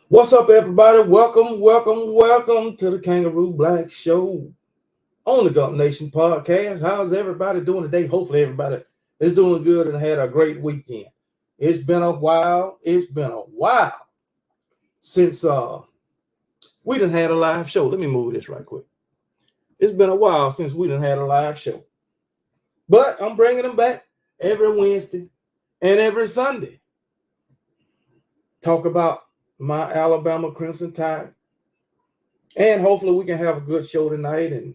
What's up, everybody? Welcome to the Kangaroo Black Show on the Gulp Nation podcast. How's everybody doing today? Hopefully, everybody is doing good and had a great weekend. It's been a while. Since we done had a live show. Let me move this right quick. It's been a while since we done had a live show, but I'm bringing them back every Wednesday and every Sunday. Talk about my Alabama Crimson Tide. And hopefully we can have a good show tonight. And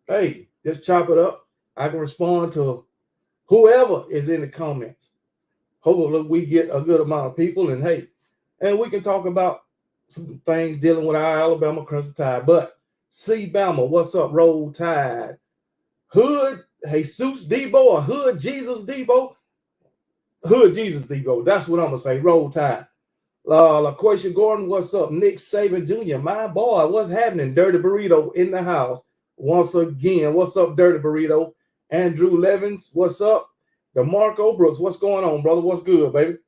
hey, just chop it up. I can respond to whoever is in the comments. Hopefully we get a good amount of people. And hey, and we can talk about some things dealing with our Alabama Crimson Tide. But see Bama, what's up? Roll Tide. Hood Jesus Debo or Hood Jesus Debo? Hood Jesus Debo. That's what I'm going to say. Roll Tide. LaQuisha Gordon, what's up? Nick Saban Jr., my boy, what's happening? Dirty Burrito in the house once again. What's up, Dirty Burrito? Andrew Levins, what's up? DeMarco Brooks, what's going on, brother? What's good, baby?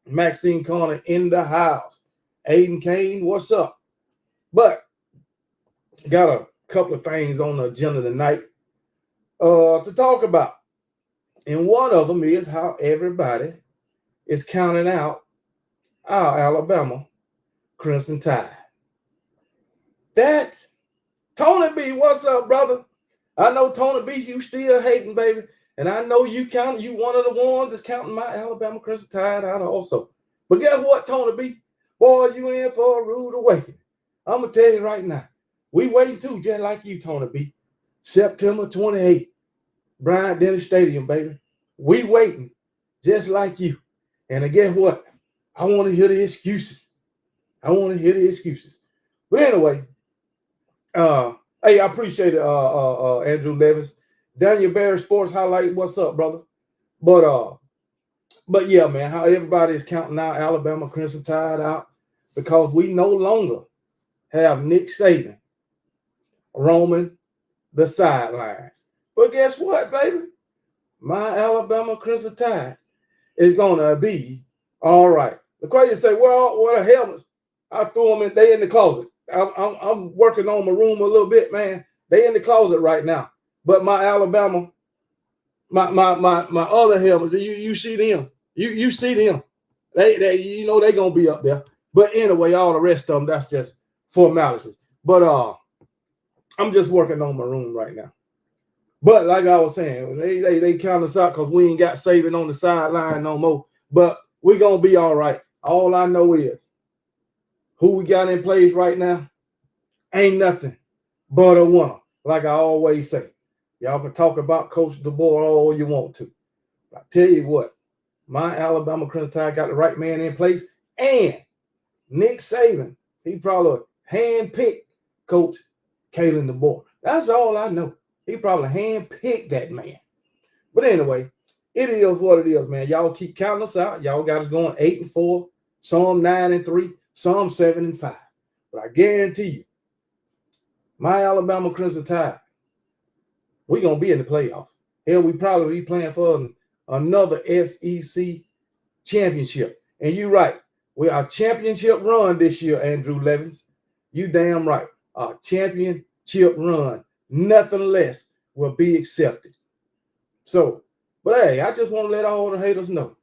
Maxine Connor in the house. Aiden Kane, what's up? But got a couple of things on the agenda tonight to talk about. And one of them is how everybody is counting out our Alabama Crimson Tide. That's Tony B. What's up, brother? I know Tony B. You still hating, baby, and I know you one of the ones that's counting my Alabama Crimson Tide out also. But guess what, Tony B? Boy, you in for a rude awakening. I'm gonna tell you right now. We waiting too, just like you, Tony B. September 28th, Bryant Denny Stadium, baby. We waiting, just like you. And guess what? I want to hear the excuses. But anyway, hey, I appreciate it, Andrew Levis. Daniel Barry Sports Highlight, what's up, brother? But yeah, man, how everybody is counting out Alabama Crimson Tide out because we no longer have Nick Saban roaming the sidelines. But guess what, baby? My Alabama Crimson Tide is gonna be all right. The question say, well, what are helmets? I threw them in. They in the closet. I'm working on my room a little bit, man. They in the closet right now. But my Alabama, my other helmets, you see them. You see them. They they gonna be up there. But anyway, all the rest of them, that's just formalities. But I'm just working on my room right now. But like I was saying, they count us out because we ain't got Saban on the sideline no more. But we're gonna be all right. All I know is who we got in place right now ain't nothing but a winner. Like I always say, y'all can talk about Coach DeBoer all you want to. I tell you what, my Alabama Crimson Tide got the right man in place, and Nick Saban, he probably handpicked Coach Kalen DeBoer. That's all I know. He probably handpicked that man. But anyway, it is what it is, man. Y'all keep counting us out. Y'all got us going 8-4, some 9-3, some 7-5. But I guarantee you, my Alabama Crimson Tide, we're going to be in the playoffs. Hell, we probably be playing for another SEC championship. And you're right. We are championship run this year, Andrew Levins. You damn right. Our championship run. Nothing less will be accepted. So, but hey, I just want to let all the haters know.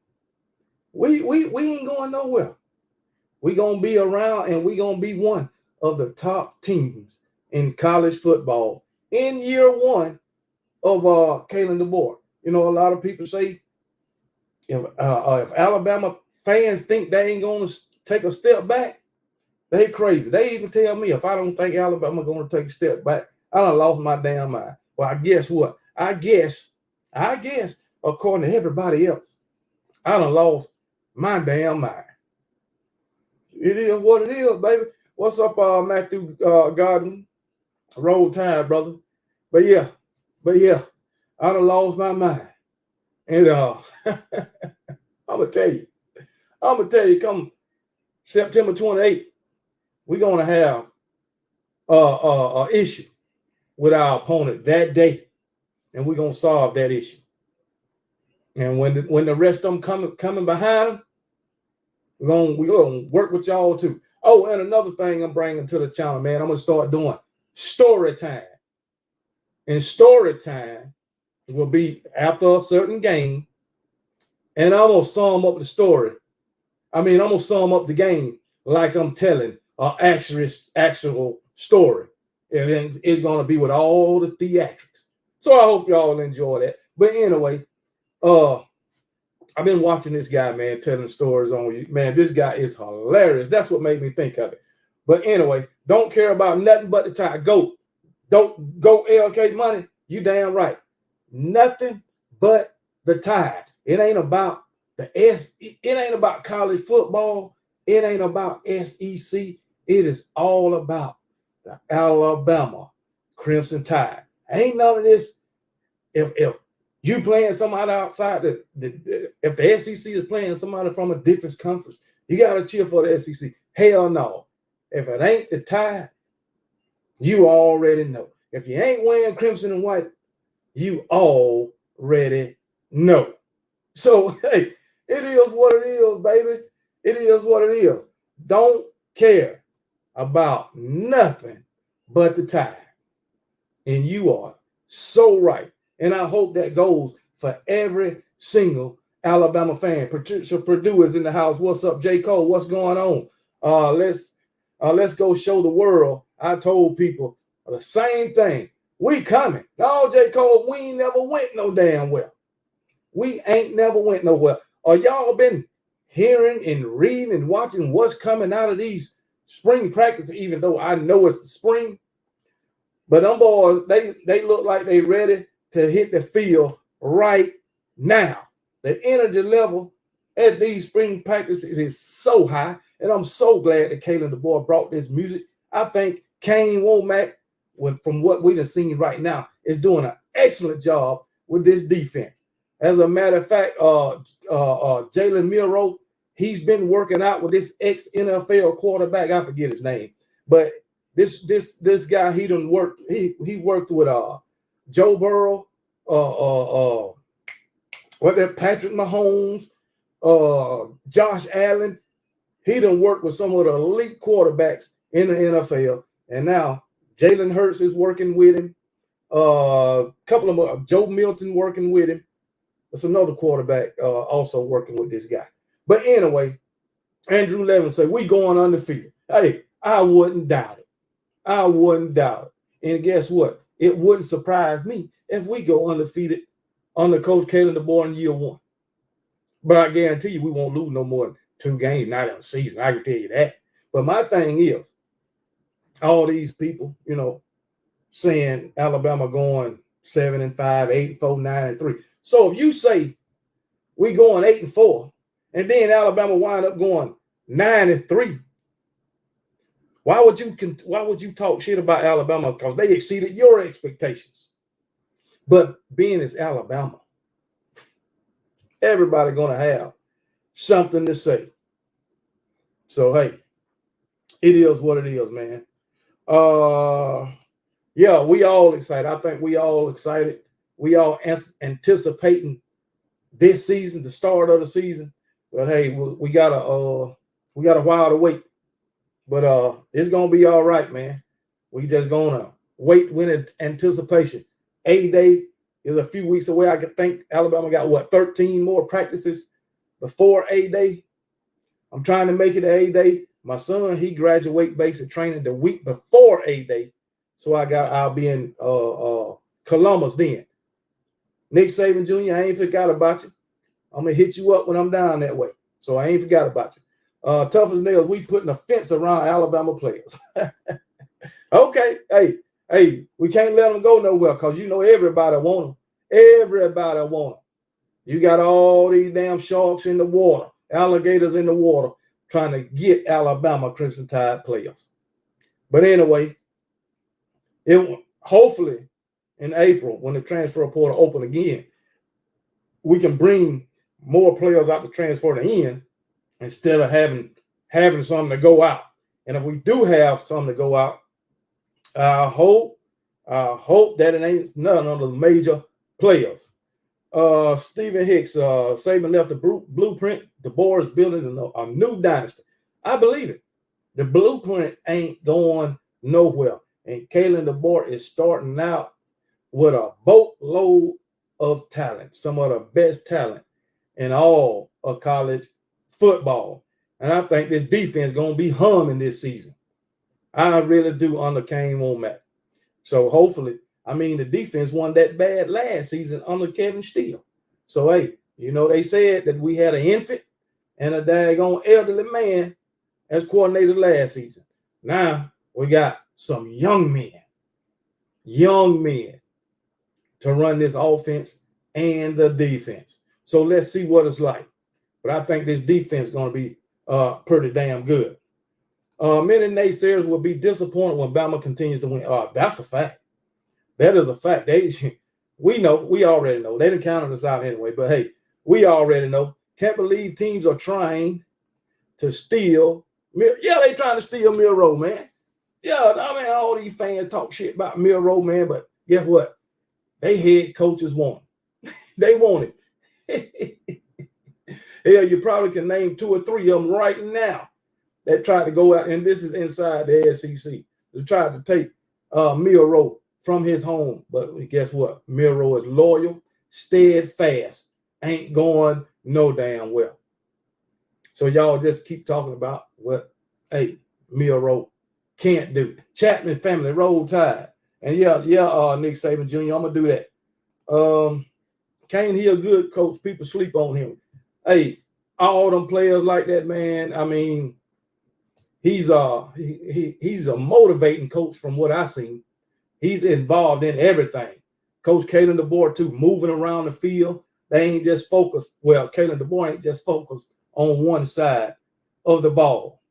We ain't going nowhere. We're going to be around, and we're going to be one of the top teams in college football in year one of Kalen DeBoer. You know, a lot of people say if Alabama fans think they ain't going to take a step back, they crazy. They even tell me if I don't think Alabama going to take a step back, I done lost my damn mind. Well, I guess what? I guess, according to everybody else, I done lost my damn mind. It is what it is, baby. What's up, Matthew Garden? Roll Tide, brother. But yeah, I done lost my mind. And I'm gonna tell you, come September 28th, we're gonna have an issue with our opponent that day, and we're gonna solve that issue. And when the rest of them coming behind them, we're gonna work with y'all too. Oh, and another thing I'm bringing to the channel, man, I'm gonna start doing story time. And story time will be after a certain game, and I'm gonna sum up the story. I'm gonna sum up the game like I'm telling an actual story. And it's gonna be with all the theatrics. So I hope y'all enjoy that. But anyway, I've been watching this guy, man, telling stories on you. Man, this guy is hilarious. That's what made me think of it. But anyway, don't care about nothing but the Tide. Don't go LK money. You damn right. Nothing but the Tide. It ain't about it ain't about college football. It ain't about SEC. It is all about the Alabama Crimson Tide. Ain't none of this. If you playing somebody outside if the SEC is playing somebody from a different conference, you gotta cheer for the SEC. Hell no. If it ain't the Tide, you already know. If you ain't wearing crimson and white, you already know. So hey, it is what it is, baby. It is what it is. Don't care about nothing but the Tide. And you are so right. And I hope that goes for every single Alabama fan. Patricia Purdue is in the house. What's up, J. Cole? What's going on? Let's go show the world. I told people the same thing. We coming. No, J. Cole, we ain't never went no damn well. We ain't never went nowhere. Or y'all been hearing and reading and watching what's coming out of these spring practices, even though I know it's the spring. But them boys, they look like they ready to hit the field right now. The energy level at these spring practices is so high, and I'm so glad that Kalen DeBoer brought this music. I think Kane Womack, from what we've seen right now, is doing an excellent job with this defense. As a matter of fact, Jalen Milroe, he's been working out with this ex-NFL quarterback. I forget his name, but this guy, he done worked. He worked with Joe Burrow, Patrick Mahomes, Josh Allen. He done worked with some of the elite quarterbacks in the NFL, and now Jalen Hurts is working with him. Couple of Joe Milton working with him. There's another quarterback also working with this guy. But anyway, Andrew Levin said, we going undefeated. Hey, I wouldn't doubt it. I wouldn't doubt it. And guess what? It wouldn't surprise me if we go undefeated under Coach Kalen DeBoer in year one. But I guarantee you we won't lose no more than 2 games, not in the season. I can tell you that. But my thing is, all these people, saying Alabama going 7-5, 8-4, 9-3. So if you say we going 8-4, and then Alabama wind up going 9-3, why would you talk shit about Alabama? Because they exceeded your expectations. But being it's Alabama, everybody gonna have something to say. So hey, it is what it is, man. Yeah, we all excited. I think we all excited. We all anticipating this season, the start of the season. But hey, we got a while to wait. But it's gonna be all right, man. We just gonna wait with anticipation. A-Day is a few weeks away. I could think Alabama got 13 more practices before A-Day. I'm trying to make it to A-Day. My son, he graduate basic training the week before A-Day. So I'll be in Columbus then. Nick Saban Jr., I ain't forgot about you. I'm going to hit you up when I'm down that way. So I ain't forgot about you. Tough as nails, we putting a fence around Alabama players. Okay. Hey, we can't let them go nowhere because you know everybody want them. Everybody want them. You got all these damn sharks in the water, alligators in the water, trying to get Alabama Crimson Tide players. But anyway, hopefully in April, when the transfer portal open again, we can bring more players out to transfer in instead of having something to go out. And if we do have something to go out, I hope that it ain't none of the major players. Stephen Hicks, Saban left the blueprint. The board is building a new dynasty. I believe it. The blueprint ain't going nowhere. And Kalen DeBoer is starting out with a boatload of talent, some of the best talent in all of college football. And I think this defense is going to be humming this season. I really do under Kane Womack. So hopefully, I mean, the defense wasn't that bad last season under Kevin Steele. So, hey, you know, they said that we had an infant and a daggone elderly man as coordinator last season. Now we got some young men to run this offense and the defense. So let's see what it's like. But I think this defense is going to be pretty damn good. Many naysayers will be disappointed when Bama continues to win. That's a fact. That is a fact. We already know. They didn't count us out anyway. But hey, we already know. Can't believe teams are trying to steal. Yeah, they trying to steal Mill Road, man. Yeah, I mean, all these fans talk shit about Mill Road, man. But guess what? They head coaches want it. They want it. Hell, you probably can name 2 or 3 of them right now that tried to go out, and this is inside the SEC. They tried to take Mill Road from his home. But guess what? Mill Road is loyal, steadfast, ain't going no damn well. So y'all just keep talking about what, hey, Mill Road can't do. Chapman family, Roll Tide. And yeah, Nick Saban Jr., I'm going to do that. Kane, he a good coach. People sleep on him. Hey, all them players like that, man, I mean, he's a motivating coach from what I've seen. He's involved in everything. Coach Kalen DeBoer, too, moving around the field. They ain't just focused. Well, Kalen DeBoer ain't just focused on one side of the ball.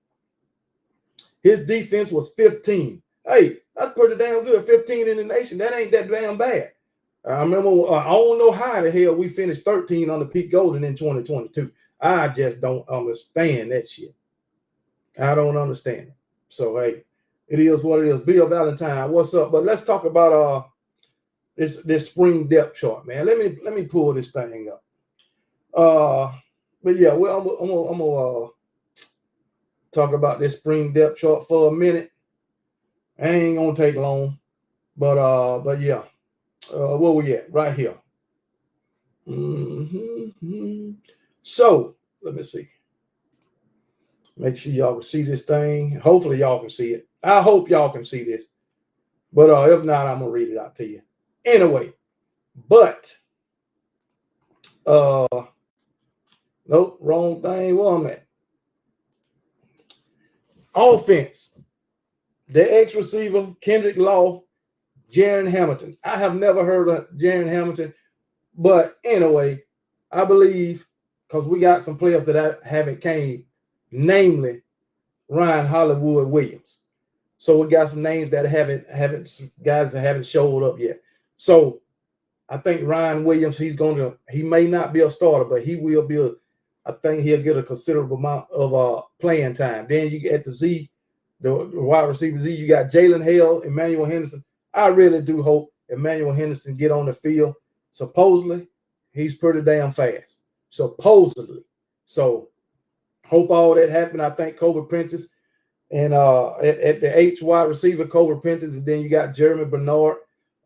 His defense was 15. Hey, that's pretty damn good. 15 in the nation. That ain't that damn bad. I remember, I don't know how the hell we finished 13 under Pete Golden in 2022. I just don't understand that shit. I don't understand it. So, hey, it is what it is. Bill Valentine, what's up? But let's talk about this spring depth chart, man. Let me pull this thing up. But yeah, well, I'm gonna talk about this spring depth chart for a minute. I ain't gonna take long, but yeah, where we at? Right here. So let me see. Make sure y'all can see this thing. Hopefully y'all can see it. I hope y'all can see this. But if not, I'm gonna read it out to you. Anyway, but nope, wrong thing. Where I'm at. Offense. The ex-receiver, Kendrick Law, Jaron Hamilton. I have never heard of Jaron Hamilton, but anyway, I believe because we got some players that haven't came, namely Ryan Hollywood Williams. So we got some names that haven't guys that haven't showed up yet. So I think Ryan Williams, he may not be a starter, but he will be I think he'll get a considerable amount of playing time. Then you get the wide receiver Z, you got Jalen Hale, Emmanuel Henderson. I really do hope Emmanuel Henderson get on the field. Supposedly, he's pretty damn fast. Supposedly. So hope all that happened. I think Kobe Prentice and at the H wide receiver, Kobe Prentice, and then you got Jeremy Bernard.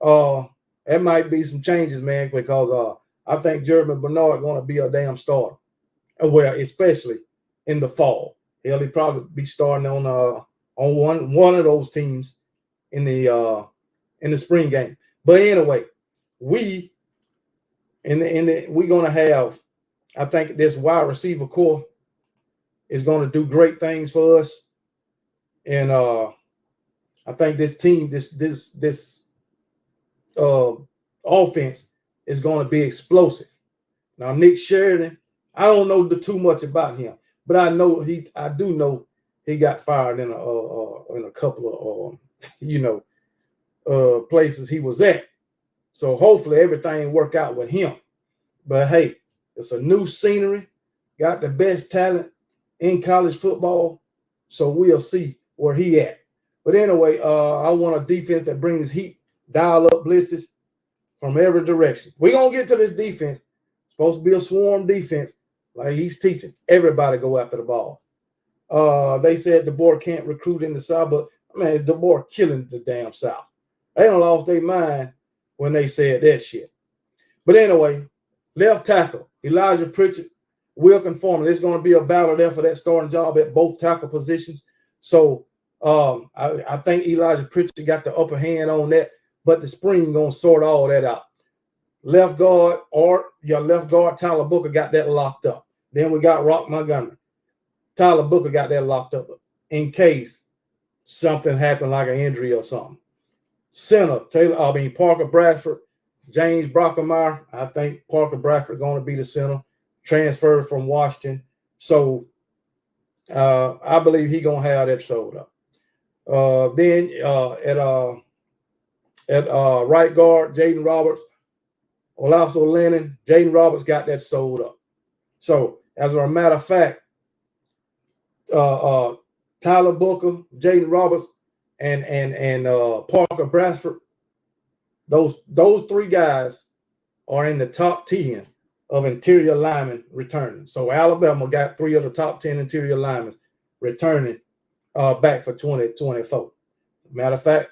There might be some changes, man, because I think Jeremy Bernard going to be a damn starter. Well, especially in the fall. He'll probably be starting on one of those teams in the spring game. But anyway, we're gonna have, I think this wide receiver core is gonna do great things for us. And I think this team, this offense is going to be explosive. Now, Nick Sheridan, I don't know too much about him, but I do know he got fired in a couple of places he was at. So hopefully everything work out with him. But hey, it's a new scenery, got the best talent in college football, so we'll see where he at. But anyway, I want a defense that brings heat, dial up blitzes from every direction. We're going to get to this defense. It's supposed to be a swarm defense, like he's teaching. Everybody go after the ball. They said the board can't recruit in the South, but, man, the board killing the damn South. They done lost their mind when they said that shit. But anyway, left tackle, Elijah Pritchard, Will Conformer. There's going to be a battle there for that starting job at both tackle positions. So I think Elijah Pritchard got the upper hand on that, but the spring going to sort all that out. Left guard, Tyler Booker got that locked up. Then we got Rock Montgomery. Tyler Booker got that locked up in case something happened like an injury or something. Center, Parker Bradford, James Brockemeyer. I think Parker Bradford going to be the center, transferred from Washington. So I believe he's going to have that sold up. Then at right guard, Jaden Roberts, Olaso Lennon, Jaden Roberts got that sold up. So as a matter of fact, Tyler Booker, Jaden Roberts, and Parker Bradford, those three guys are in the top 10 of interior linemen returning. So Alabama got 3 of the top 10 interior linemen returning back for 2024. Matter of fact,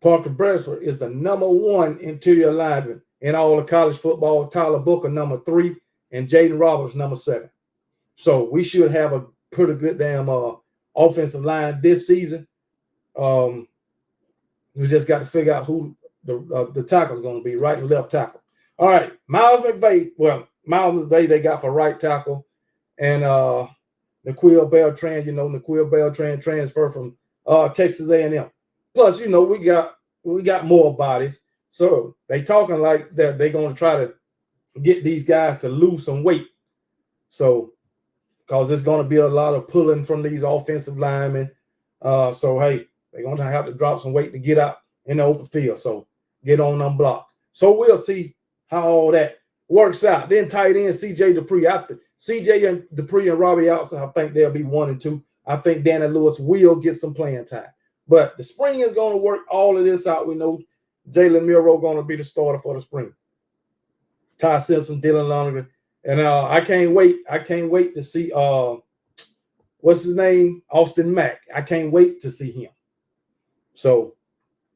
Parker Bradford is the #1 interior lineman in all of college football. Tyler Booker #3 and Jaden Roberts #7. So we should have a pretty good damn offensive line this season. We just got to figure out who the tackle is going to be, right and left tackle. All right, Miles McVay they got for right tackle, and Naquil Beltran. Naquil Beltran transferred from Texas A&M. Plus, we got more bodies, so they talking like that they're going to try to get these guys to lose some weight. So, because there's going to be a lot of pulling from these offensive linemen. So hey, they're going to have to drop some weight to get out in the open field. So get on them blocks. So we'll see how all that works out. Then tight end C.J. Dupree. After C.J. Dupree and Robbie Outson, I think they'll be 1 and 2. I think Danny Lewis will get some playing time. But the spring is going to work all of this out. We know Jalen Milroe going to be the starter for the spring. Ty Simpson, Dylan Lonergan. And I can't wait. I can't wait to see what's his name? Austin Mack. I can't wait to see him. So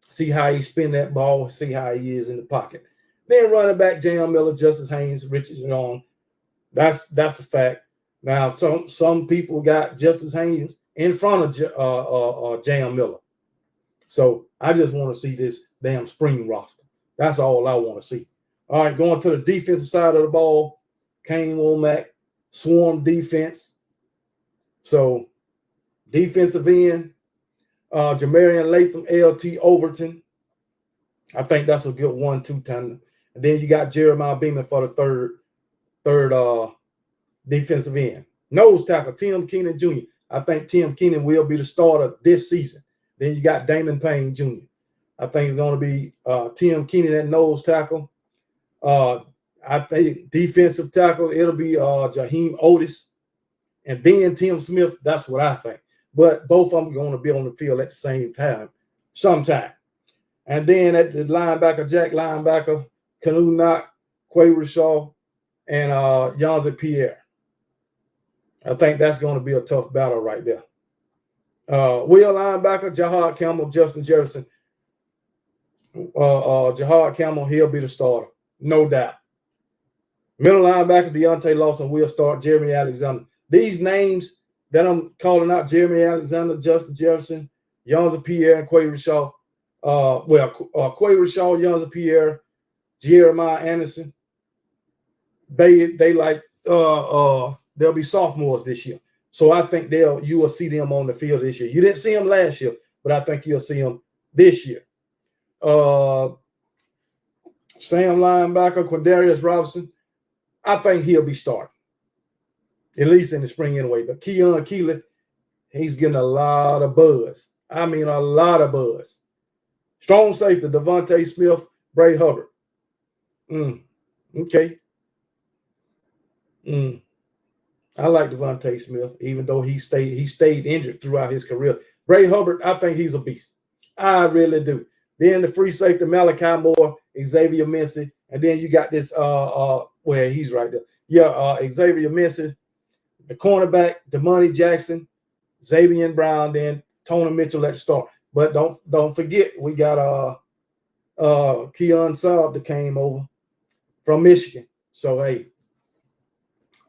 see how he spin that ball, see how he is in the pocket. Then running back, Jam Miller, Justice Haynes, Richard Young. That's a fact. Now some people got Justice Haynes in front of Jam Miller. So I just want to see this damn spring roster. That's all I want to see. All right, going to the defensive side of the ball, Kane Womack, swarm defense. So defensive end, Jamarian Latham, L.T. Overton. I think that's a good 1-2 tandem. And then you got Jeremiah Beeman for the third defensive end. Nose tackle, Tim Keenan Jr. I think Tim Keenan will be the starter this season. Then you got Damon Payne Jr. I think it's going to be Tim Keenan at nose tackle. I think defensive tackle, it'll be Jaheim Otis. And then Tim Smith, that's what I think. But both of them are going to be on the field at the same time, sometime. And then at the linebacker, Jack linebacker, Canu Knock, Quay Rashaw, and Yanzi Pierre. I think that's going to be a tough battle right there. Will linebacker, Jahad Campbell, Justin Jefferson. Jahad Campbell, he'll be the starter, no doubt. Middle linebacker, Deontay Lawson will start, Jeremy Alexander. These names Then I'm calling out Jeremy Alexander, Justin Jefferson, Yonza Pierre, and Quay Rashaw. Quay Rashaw, Yonza Pierre, Jeremiah Anderson. They like they'll be sophomores this year. So I think you will see them on the field this year. You didn't see them last year, but I think you'll see them this year. Sam linebacker, Quindarius Robinson, I think he'll be starting, at least in the spring anyway. But Keon Keeley, he's getting a lot of buzz. I mean, a lot of buzz. Strong safety, Devontae Smith, Bray Hubbard. Okay. I like Devontae Smith, even though he stayed injured throughout his career. Bray Hubbard, I think he's a beast. I really do. Then the free safety, Malachi Moore, Xavier Mincy, and then you got this he's right there. Yeah, Xavier Mincy, the cornerback, Damani Jackson, Xavier Brown, then Tony Mitchell at the start. But don't forget, we got Keon Saab that came over from Michigan. So hey,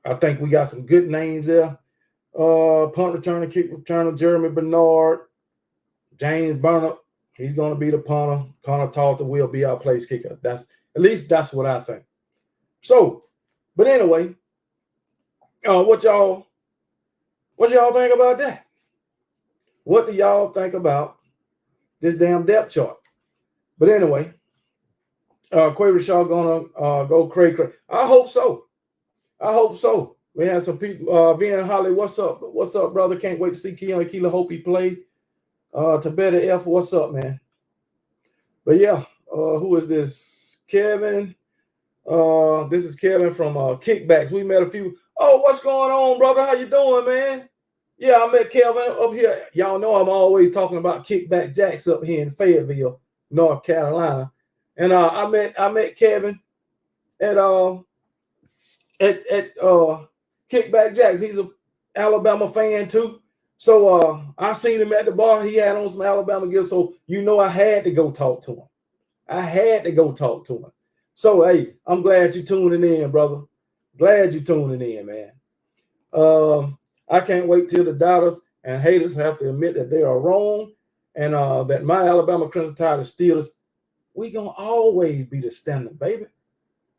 I think we got some good names there. Punt returner, kick returner, Jeremy Bernard, James Burnett. He's going to be the punter. Connor Talton will be our place kicker. That's what I think. So, but anyway, what y'all think about that? What do y'all think about this damn depth chart? But anyway, Quay Rashaw gonna go crazy. I hope so. We had some people. Ben Holly, what's up? What's up, brother? Can't wait to see Keon Keeler. Hope he played. To better F, what's up, man? But yeah, who is this? Kevin. This is Kevin from Kickbacks. We met a few. Oh, what's going on, brother? How you doing, man? Yeah, I met Kevin up here. Y'all know I'm always talking about Kickback Jacks up here in Fayetteville, North Carolina. And I met Kevin at Kickback Jacks. He's an Alabama fan too. So I seen him at the bar. He had on some Alabama gear. So I had to go talk to him. So hey, I'm glad you're tuning in, brother. Glad you're tuning in, man. I can't wait till the doubters and haters have to admit that they are wrong, and that my Alabama Crimson Tide is still. We gonna always be the standard, baby.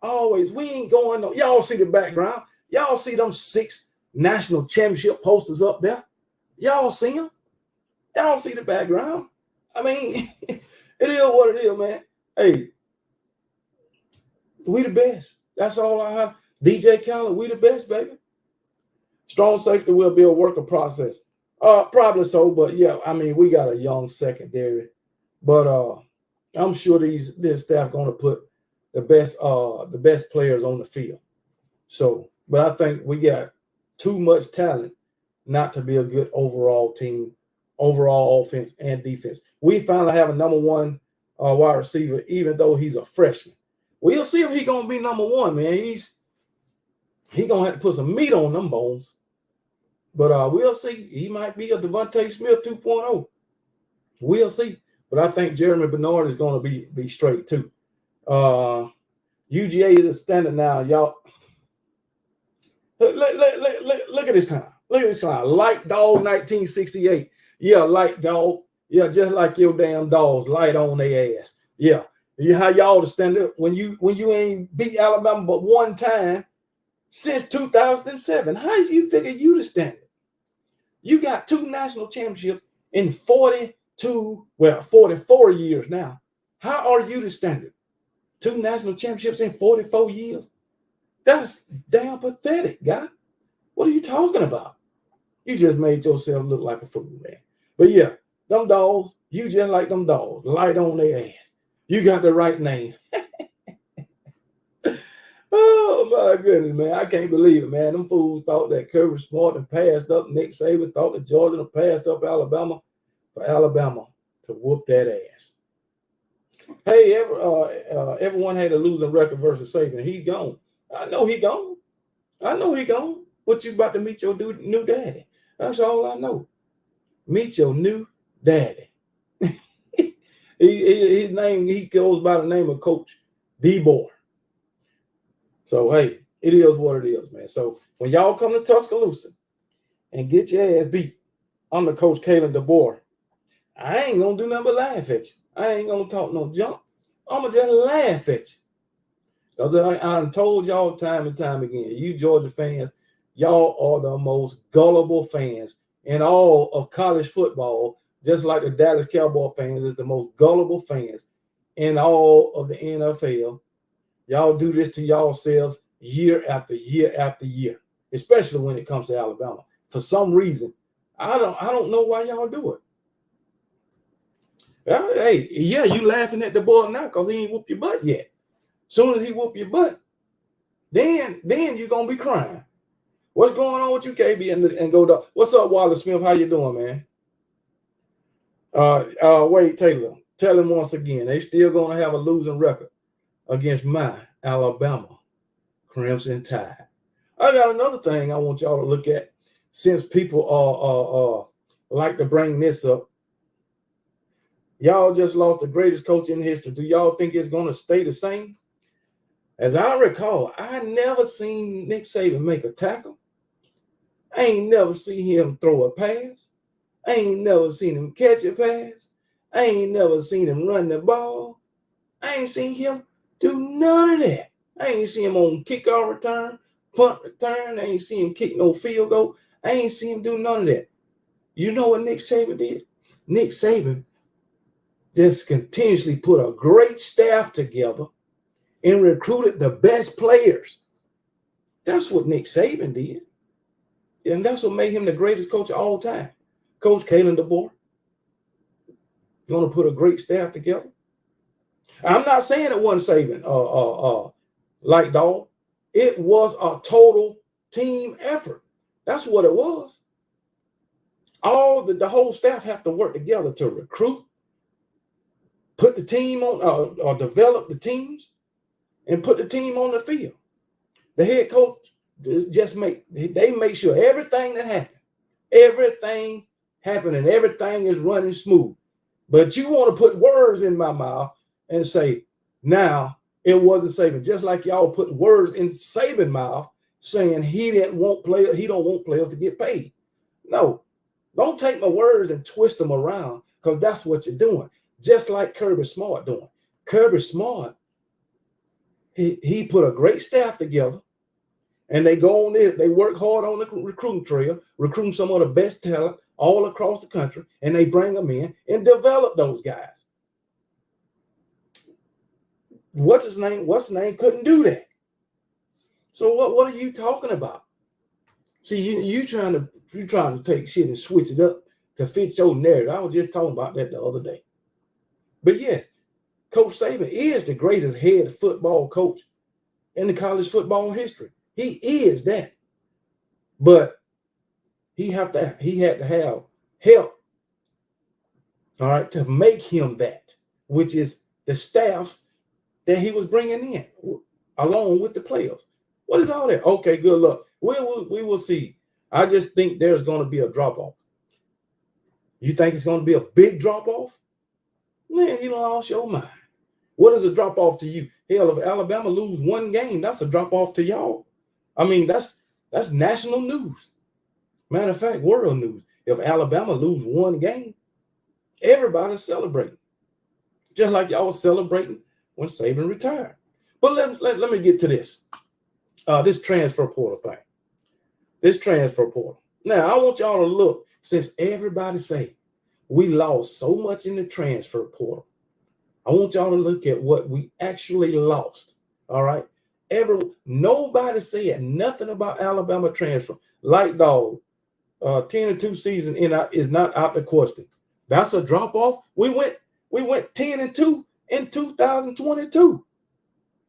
Always. We ain't going no. Y'all see the background. Y'all see them 6 national championship posters up there. Y'all see them. Y'all see the background. I mean, it is what it is, man. Hey, we the best. That's all I have. DJ Khaled, we the best, baby. Strong safety will be a work of process. Probably so, but yeah, I mean, we got a young secondary. But I'm sure this staff gonna put the best players on the field. So, but I think we got too much talent not to be a good overall team, overall offense and defense. We finally have a number 1 wide receiver, even though he's a freshman. We'll see if he's gonna be number 1, man. He's gonna have to put some meat on them bones. But we'll see. He might be a Devontae Smith 2.0. We'll see. But I think Jeremy Bernard is going to be straight too. UGA is a standard now, y'all. Look at this clown. Look at this clown. Light Dog 1968. Yeah, Light Dog. Yeah, just like your damn dogs, light on their ass. Yeah. How y'all to stand up when you ain't beat Alabama but one time since 2007. How do you figure you the standard? You got 2 national championships in 44 years now. How are you the standard? 2 national championships in 44 years? That's damn pathetic, guy. What are you talking about? You just made yourself look like a fool, man. But yeah, them dogs, you just like them dogs. Light on their ass. You got the right name. Oh, my goodness, man. I can't believe it, man. Them fools thought that Kirby Smart and passed up Nick Saban, thought that Georgia passed up Alabama for Alabama to whoop that ass. Hey, everyone had a losing record versus Saban. He's gone. I know he gone. But you about to meet your new daddy. That's all I know. Meet your new daddy. His name, he goes by the name of Coach DeBoer. So, hey, it is what it is, man. So, when y'all come to Tuscaloosa, and get your ass beat. I'm the coach, Kalen DeBoer. I ain't gonna do nothing but laugh at you. I ain't gonna talk no junk. I'm gonna just laugh at you. Because I told y'all time and time again, you Georgia fans, y'all are the most gullible fans in all of college football, just like the Dallas Cowboy fans is the most gullible fans in all of the NFL. Y'all do this to yourselves year after year after year, especially when it comes to Alabama. For some reason, I don't know why y'all do it. Hey, yeah, you laughing at the boy now because he ain't whoop your butt yet. Soon as he whoop your butt, then you're gonna be crying. What's going on with you, KB and Go Dog? What's up, Wallace Smith? How you doing, man? Wait, Taylor, tell him once again, they still gonna have a losing record against my Alabama Crimson Tide. I got another thing I want y'all to look at, since people like to bring this up. Y'all just lost the greatest coach in history. Do y'all think it's gonna stay the same? As I recall, I never seen Nick Saban make a tackle. I ain't never seen him throw a pass. I ain't never seen him catch a pass. I ain't never seen him run the ball. I ain't seen him do none of that. I ain't seen him on kickoff return, punt return. I ain't seen him kick no field goal. I ain't seen him do none of that. You know what Nick Saban did? Nick Saban just continuously put a great staff together and recruited the best players. That's what Nick Saban did. And that's what made him the greatest coach of all time. Coach Kalen DeBoer. Going to put a great staff together. I'm not saying it wasn't Saban, like dog. It was a total team effort. That's what it was. The whole staff have to work together to recruit, put the team on, or develop the teams, and put the team on the field. The head coach just make sure everything happened and everything is running smooth. But you want to put words in my mouth and say, now it wasn't Saban. Just like y'all put words in Saban's mouth saying he don't want players to get paid. No, don't take my words and twist them around, because that's what you're doing. Just like Kirby Smart doing. Kirby Smart, he put a great staff together, and they go on there, they work hard on the recruiting trail, recruiting some of the best talent all across the country, and they bring them in and develop those guys. What's his name couldn't do that. So what are you talking about? See, you trying to take shit and switch it up to fit your narrative. I was just talking about that the other day. But yes, Coach Saban is the greatest head football coach in the college football history. He is that. But he had to have help, all right, to make him that, which is the staffs that he was bringing in along with the players. What is all that? Okay, good luck. We will see. I just think there's going to be a drop-off. You think it's going to be a big drop-off? Man, you lost your mind. What is a drop-off to you? Hell, if Alabama lose one game, that's a drop-off to y'all. I mean, that's national news. Matter of fact, world news. If Alabama lose one game, everybody's celebrating. Just like y'all was celebrating when Saban retired. But let me get to this. This transfer portal thing. This transfer portal. Now, I want y'all to look, since everybody say we lost so much in the transfer portal, I want y'all to look at what we actually lost. All right. Nobody said nothing about Alabama transfer. Like dog, 10-2 season is not out the question. That's a drop off. We went 10-2 in 2022.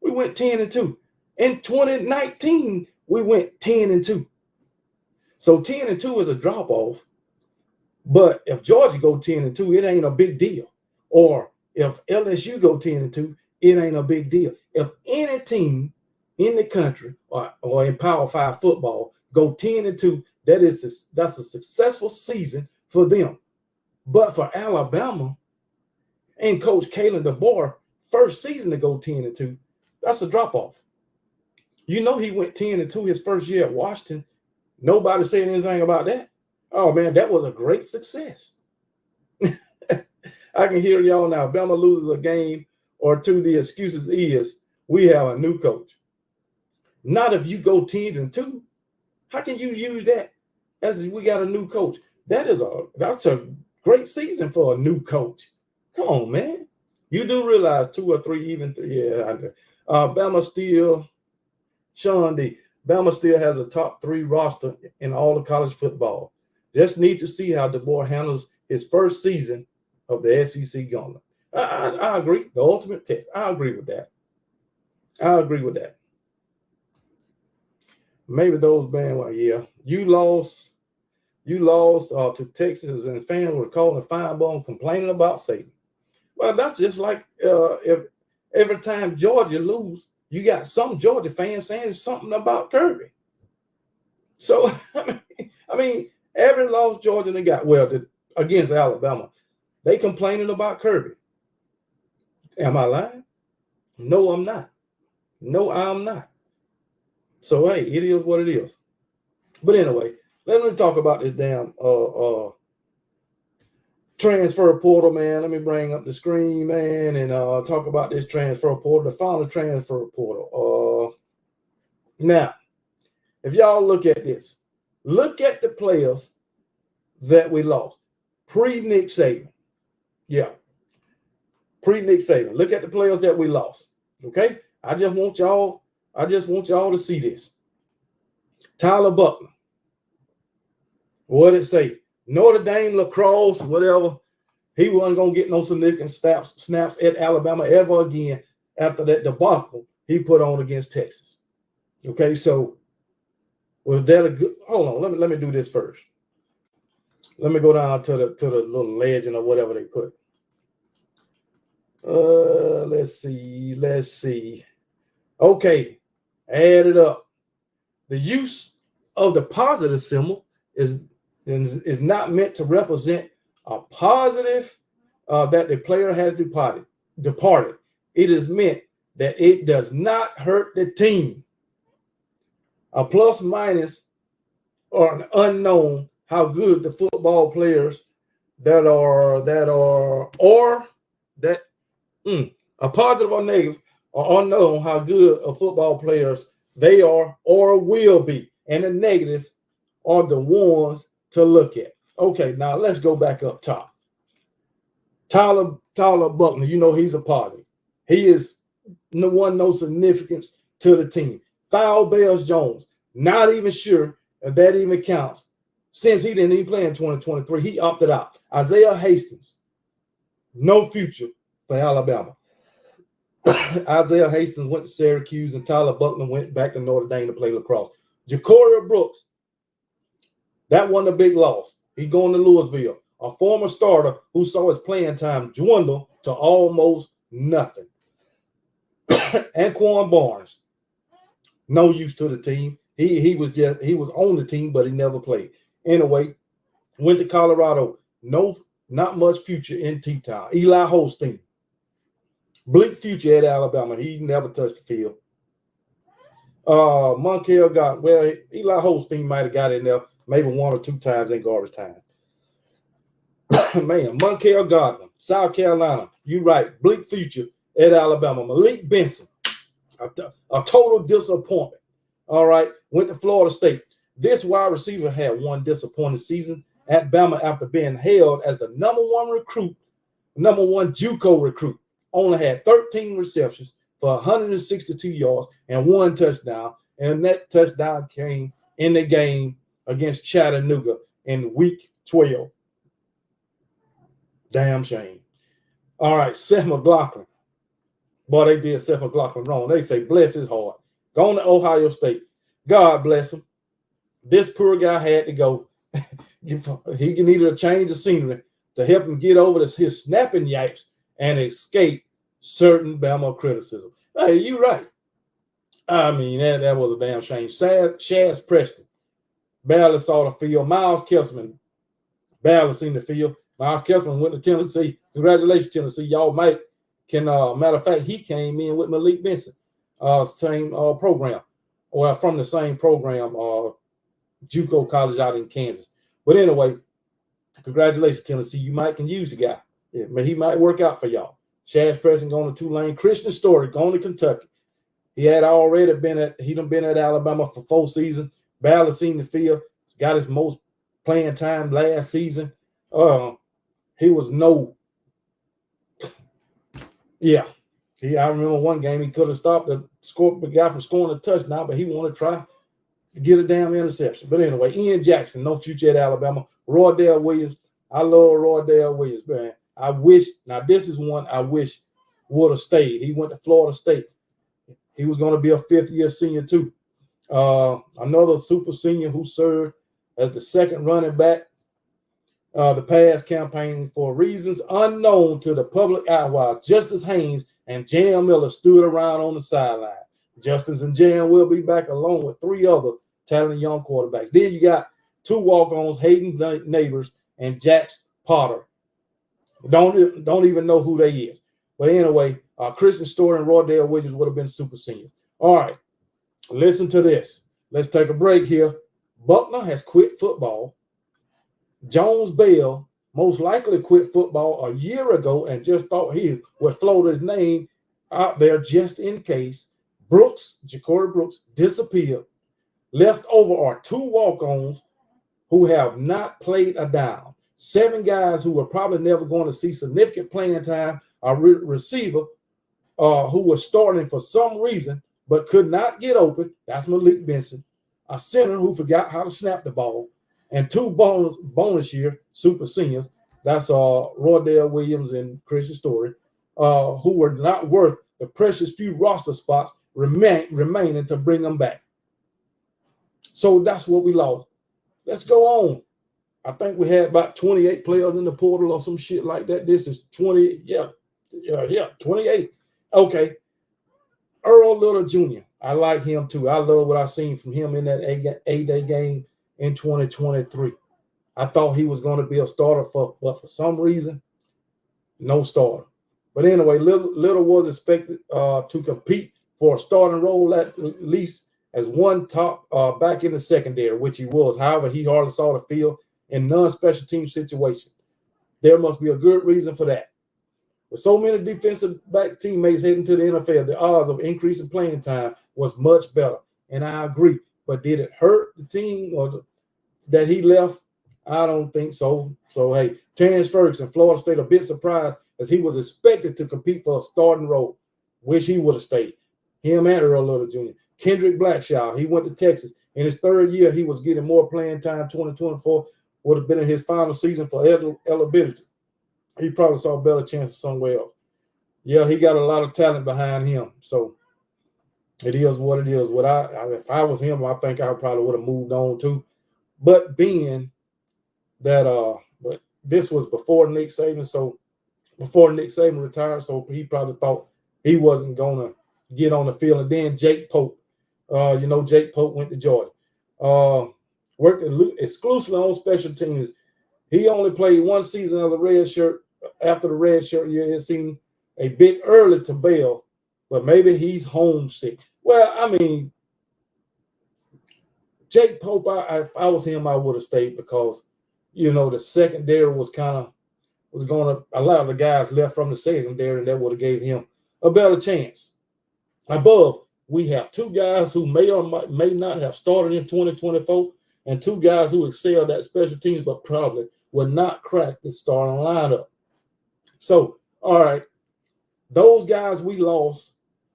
We went 10-2. In 2019, we went 10-2. So 10-2 is a drop off. But if Georgia go 10-2, it ain't a big deal. Or if LSU go 10-2, it ain't a big deal. If any team in the country or in Power 5 football go 10-2, that's a successful season for them. But for Alabama and Coach Kalen DeBoer, first season to go 10-2, that's a drop off. You know he went 10-2 his first year at Washington Nobody said anything about that. Oh man, that was a great success. I can hear y'all now. Bama loses a game or two. The excuses is we have a new coach. Not if you go 10-2. How can you use that as we got a new coach? That's a great season for a new coach. Come on, man. You do realize 2 or 3, even 3. Yeah, Bama still, Sean D. Bama still has a top 3 roster in all of college football. Just need to see how DeBoer handles his first season of the SEC gauntlet. I agree. The ultimate test. I agree with that. Maybe those bandwagon. Yeah, you lost to Texas, and fans were calling a fine bone, complaining about Satan. Well, that's just like if every time Georgia lose, you got some Georgia fans saying something about Kirby. So I mean, every loss Georgia they got against Alabama, they complaining about Kirby. Am I lying? No, I'm not. No, I'm not. So hey, it is what it is. But anyway, let me talk about this damn transfer portal, man. Let me bring up the screen, man, and talk about this transfer portal, the final transfer portal. Now, if y'all look at this, look at the players that we lost pre-Nick Saban. Yeah, pre-Nick Saban. Look at the players that we lost. Okay, I just want y'all to see this. Tyler Buckner. What did it say? Notre Dame, lacrosse, whatever. He wasn't going to get no significant snaps at Alabama ever again after that debacle he put on against Texas. Okay, so was that a good? Hold on, let me do this first. Let me go down to the little legend or whatever they put. Let's see. Okay, add it up. The use of the positive symbol is not meant to represent a positive that the player has departed. It is meant that it does not hurt the team. A plus minus or an unknown how good the football players a positive or negative or unknown how good of football players they are or will be, and the negatives are the ones to look at. Okay, now let's go back up top. Tyler Buckner, you know he's a positive. He is no significance to the team. Foul Bells Jones, not even sure if that even counts. Since he didn't even play in 2023, he opted out. Isaiah Hastings, no future for Alabama. Isaiah Hastings went to Syracuse, and Tyler Buckner went back to Notre Dame to play lacrosse. Ja'Cory Brooks, that wasn't a big loss. He's going to Louisville, a former starter who saw his playing time dwindle to almost nothing. Anquan Barnes, no use to the team. He was on the team, but he never played. Anyway, went to Colorado. Not much future in T-Town. Eli Holstein, bleak future at Alabama. He never touched the field. Eli Holstein might have got in there maybe 1 or 2 times in garbage time. Man, Monkel Gardner, South Carolina. You right. Bleak future at Alabama. Malik Benson, a total disappointment. All right. Went to Florida State. This wide receiver had one disappointing season at Bama after being hailed as the number one JUCO recruit. Only had 13 receptions for 162 yards and 1 touchdown. And that touchdown came in the game against Chattanooga in week 12. Damn shame. All right, Seth McLaughlin. Boy, they did Seth McLaughlin wrong. They say, bless his heart. Going to Ohio State. God bless him. This poor guy had to go. He needed a change of scenery to help him get over his snapping yipes and escape certain Bama criticism. Hey, you're right. I mean, that was a damn shame. Shaz Preston barely saw the field. Miles Kessman barely seen the field. Miles Kessman went to Tennessee. Congratulations, Tennessee. Y'all matter of fact, he came in with Malik Benson, same program. Well, from the same program. JUCO college out in Kansas. But anyway, congratulations, Tennessee. You might can use the guy. Yeah, but he might work out for y'all. Shaz Preston going to Tulane. Christian Story going to Kentucky. He had already been at Alabama for 4 seasons. Barely seen the field. He's got his most playing time last season. He was I remember one game he could have stopped the guy from scoring a touchdown, but he wanted to try to get a damn interception. But anyway, Ian Jackson, no future at Alabama. Roydell Williams. I love Roydell Williams, man. This is one I wish would have stayed. He went to Florida State. He was going to be a 5th-year senior too. Another super senior who served as the second running back the pass campaign for reasons unknown to the public eye, while Justice Haynes and Jam Miller stood around on the sideline. Justice and Jam will be back along with 3 other talented young quarterbacks. Then you got 2 walk-ons, Hayden Neighbors and Jax Potter. Don't even know who they is. But anyway, Christian Story and Roydell Williams would have been super seniors. All right, listen to this. Let's take a break here. Buckner has quit football. Jones Bell most likely quit football a year ago and just thought he would float his name out there just in case. Ja'Cory Brooks disappeared. Left over are 2 walk-ons who have not played a down. 7 guys who are probably never going to see significant playing time. A receiver who was starting for some reason but could not get open. That's Malik Benson. A center who forgot how to snap the ball. And 2 bonus year super seniors. That's Roydell Williams and Christian Story, who were not worth the precious few roster spots remaining to bring them back. So that's what we lost. Let's go on. I think we had about 28 players in the portal or some shit like that. This is 20. Yeah, 28. Okay. Earl Little Jr. I like him too. I love what I seen from him in that A-Day game in 2023. I thought he was going to be a starter but for some reason, no starter. But anyway, Little was expected to compete for a starting role at least as one top back in the secondary, which he was. However, he hardly saw the field in non-special team situations. There must be a good reason for that. With so many defensive back teammates heading to the NFL, the odds of increasing playing time was much better. And I agree. But did it hurt the team that he left? I don't think so. So, hey, Terrence Ferguson, Florida State, a bit surprised as he was expected to compete for a starting role. Wish he would have stayed. Him and Earl Little Jr. Kendrick Blackshaw, he went to Texas. In his 3rd year, he was getting more playing time. 2024 would have been in his final season for eligibility. He probably saw a better chance somewhere else. Yeah, he got a lot of talent behind him. So it is what it is. If I was him, I think I probably would have moved on too. But being that but this was before Nick Saban, so before Nick Saban retired, so he probably thought he wasn't gonna get on the field. And then Jake Pope, Jake Pope went to Georgia, worked exclusively on special teams. He only played 1 season as a red shirt. After the red shirt year, it seemed a bit early to bail, but maybe he's homesick. Well, I mean, Jake Pope, if I was him, I would have stayed because, the secondary was going to allow the guys left from the secondary, and that would have gave him a better chance. Above, we have 2 guys who may or may not have started in 2024 and 2 guys who excelled at special teams but probably would not crack the starting lineup. So, all right, those guys we lost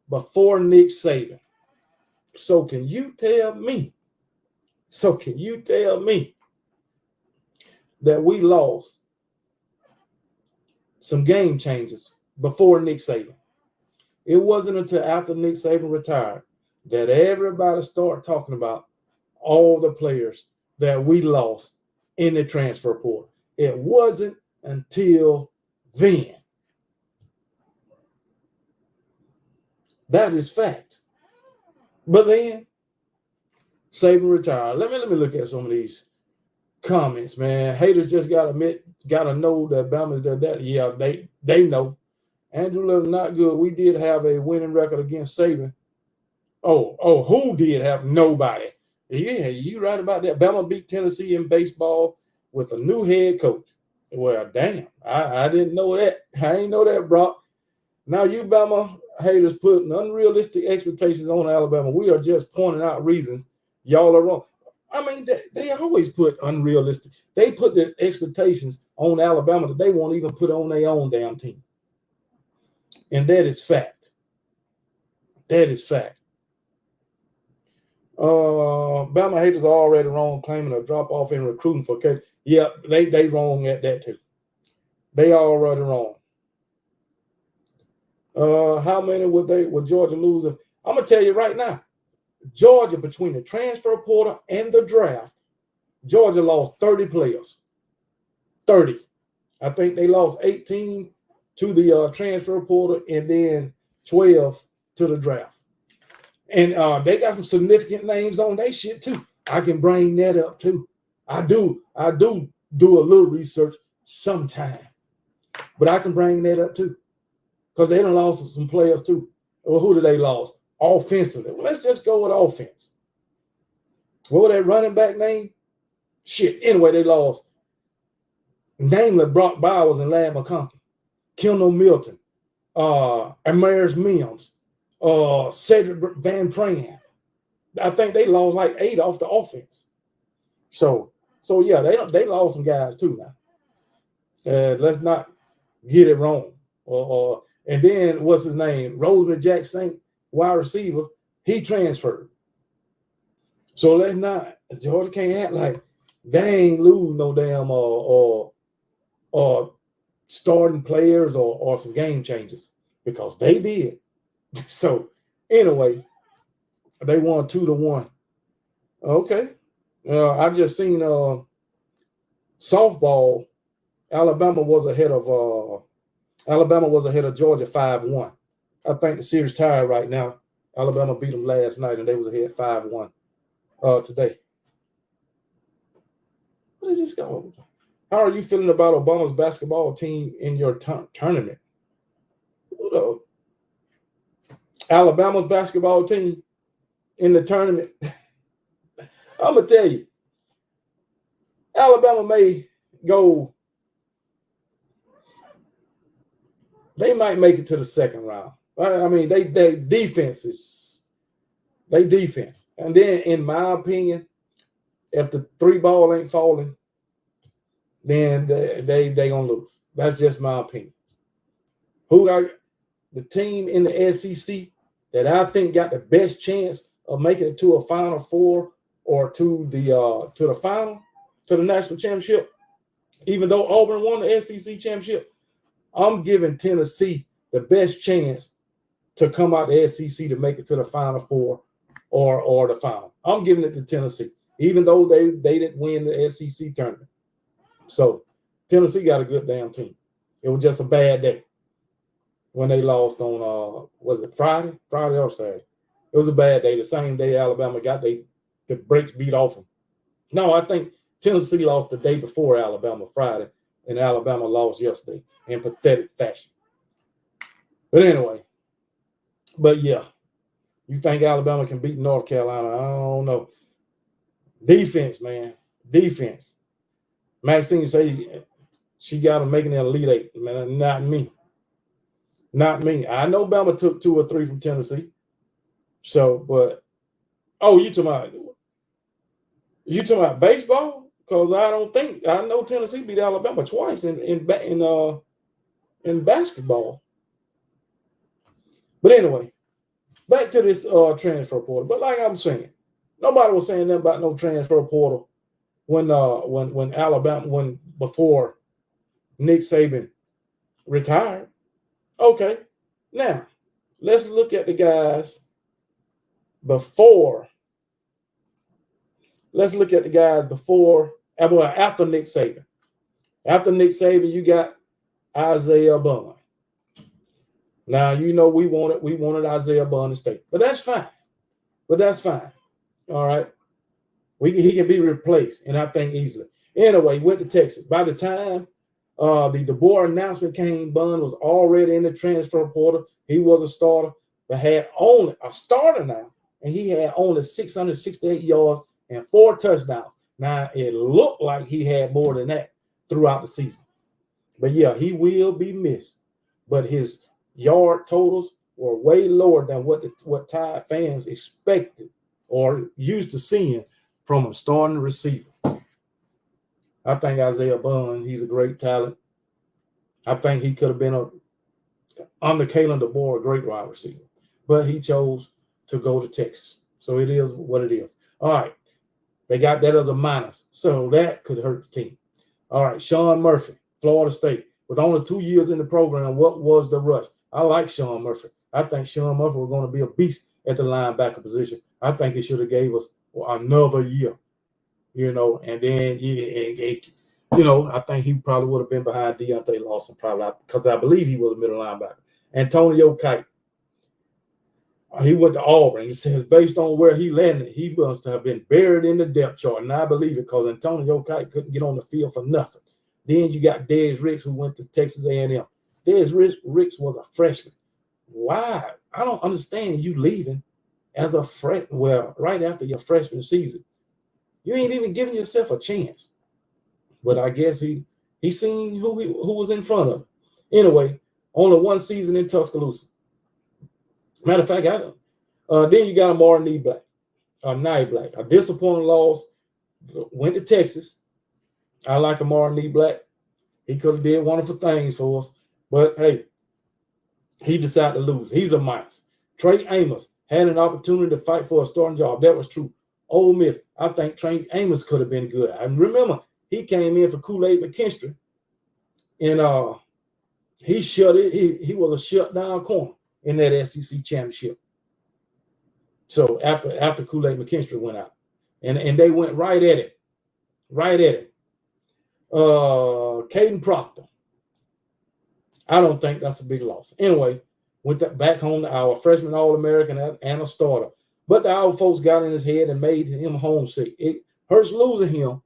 before Nick Saban. So can you tell me that we lost some game changers before Nick Saban? It wasn't until after Nick Saban retired that everybody started talking about all the players that we lost in the transfer portal. It wasn't until then. That is fact. But then Saban retired. Let me look at some of these comments, man. Haters just gotta know that Bama's their daddy. Yeah, they know. Andrew Love not good. We did have a winning record against Saban. Oh, who did have? Nobody. Yeah, you right about that. Bama beat Tennessee in baseball with a new head coach. Well, damn, I didn't know that. I ain't know that, Brock. Now you Bama haters putting unrealistic expectations on Alabama. We are just pointing out reasons y'all are wrong. I mean, they always put unrealistic. They put the expectations on Alabama that they won't even put on their own damn team. And that is fact. That is fact. Bama haters are already wrong, claiming a drop off in recruiting for K. Yeah, they wrong at that too. They already wrong. How many would Georgia lose? I'm gonna tell you right now, Georgia, between the transfer portal and the draft, Georgia lost 30 players. 30. I think they lost 18 to the transfer portal and then 12 to the draft. And they got some significant names on their shit too. I can bring that up too. I do a little research sometime, but I can bring that up too because they done lost some players too. Well, who did they lose? Offensively. Well, let's just go with offense. What was that running back name? Shit. Anyway, they lost. Namely, Brock Bowers and Lad McConkey, Kendall Milton, Amaris Mims, Cedric Van Pran. I think they lost like 8 off the offense. So yeah, they lost some guys too now. Let's not get it wrong. And then what's his name? Roseman Jackson, wide receiver, he transferred. So let's not. Georgia can't act like they ain't lose no damn or starting players or some game changers because they did. So anyway, they won 2-1. Okay. I just seen softball. Alabama was ahead of Georgia 5-1. I think the series tied right now. Alabama beat them last night and they was ahead 5-1 today. What is this going? How are you feeling about Obama's basketball team in your tournament? Alabama's basketball team in the tournament. I'm going to tell you, Alabama may go, they might make it to the second round. I mean, they defense. And then, in my opinion, if the 3 ball ain't falling, then they going to lose. That's just my opinion. Who got the team in the SEC that I think got the best chance of making it to a Final Four or to the final, to the national championship, even though Auburn won the SEC championship, I'm giving Tennessee the best chance to come out the SEC to make it to the Final Four or the final. I'm giving it to Tennessee, even though they didn't win the SEC tournament. So Tennessee got a good damn team. It was just a bad day when they lost on was it Friday or Saturday? It was a bad day. The same day Alabama got the brakes beat off them. No, I think Tennessee lost the day before Alabama Friday, and Alabama lost yesterday in pathetic fashion. But anyway, yeah, you think Alabama can beat North Carolina? I don't know. Defense, man. Defense. Maxine say she got them making an Elite Eight. Man, not me. Not me. I know Bama took 2 or 3 from Tennessee. So, but you talking about baseball? Because I know Tennessee beat Alabama twice in basketball. But anyway, back to this transfer portal. But like I'm saying, nobody was saying nothing about no transfer portal when before Nick Saban retired. Okay, now let's look at the guys before. Let's look at the guys after Nick Saban. After Nick Saban, you got Isaiah Bond. Now you know we wanted Isaiah Bond to stay, but that's fine. All right, he can be replaced, and I think easily. Anyway, went to Texas. By the time the DeBoer announcement came, Bond was already in the transfer portal. He was a starter, but had only a starter now, and he had only 668 yards and 4 touchdowns. Now, it looked like he had more than that throughout the season. But yeah, he will be missed. But his yard totals were way lower than what Tide fans expected or used to seeing from a starting receiver. I think Isaiah Bond, he's a great talent. I think he could have been under Kalen DeBoer, a great wide receiver. But he chose to go to Texas. So it is what it is. All right. They got that as a minus. So that could hurt the team. All right. Sean Murphy, Florida State. With only 2 years in the program, what was the rush? I like Sean Murphy. I think Sean Murphy was going to be a beast at the linebacker position. I think he should have gave us another year, and then, I think he probably would have been behind Deontay Lawson, probably, because I believe he was a middle linebacker. Antonio Kite, he went to Auburn. It says based on where he landed, he must have been buried in the depth chart. And I believe it because Antonio Kite couldn't get on the field for nothing. Then you got Dez Ricks, who went to Texas A&M. Dez Ricks was a freshman. Why? I don't understand you leaving as a freshman. Well, right after your freshman season, you ain't even giving yourself a chance. But I guess he seen who was in front of him. Anyway, only 1 season in Tuscaloosa. Matter of fact, then you got Amari Black, a disappointing loss. Went to Texas. I like Amari Black. He could have did wonderful things for us. But, hey, he decided to lose. He's a minus. Trey Amos had an opportunity to fight for a starting job. That was true. Ole Miss, I think Trey Amos could have been good. I remember he came in for Kool-Aid McKinstry, and he shut it. He was a shutdown corner in that SEC championship. So after Kool-Aid McKinstry went out, and they went right at it. Caden Proctor. I don't think that's a big loss. Anyway, went back home to our freshman All-American and a starter. But the old folks got in his head and made him homesick. It hurts losing him,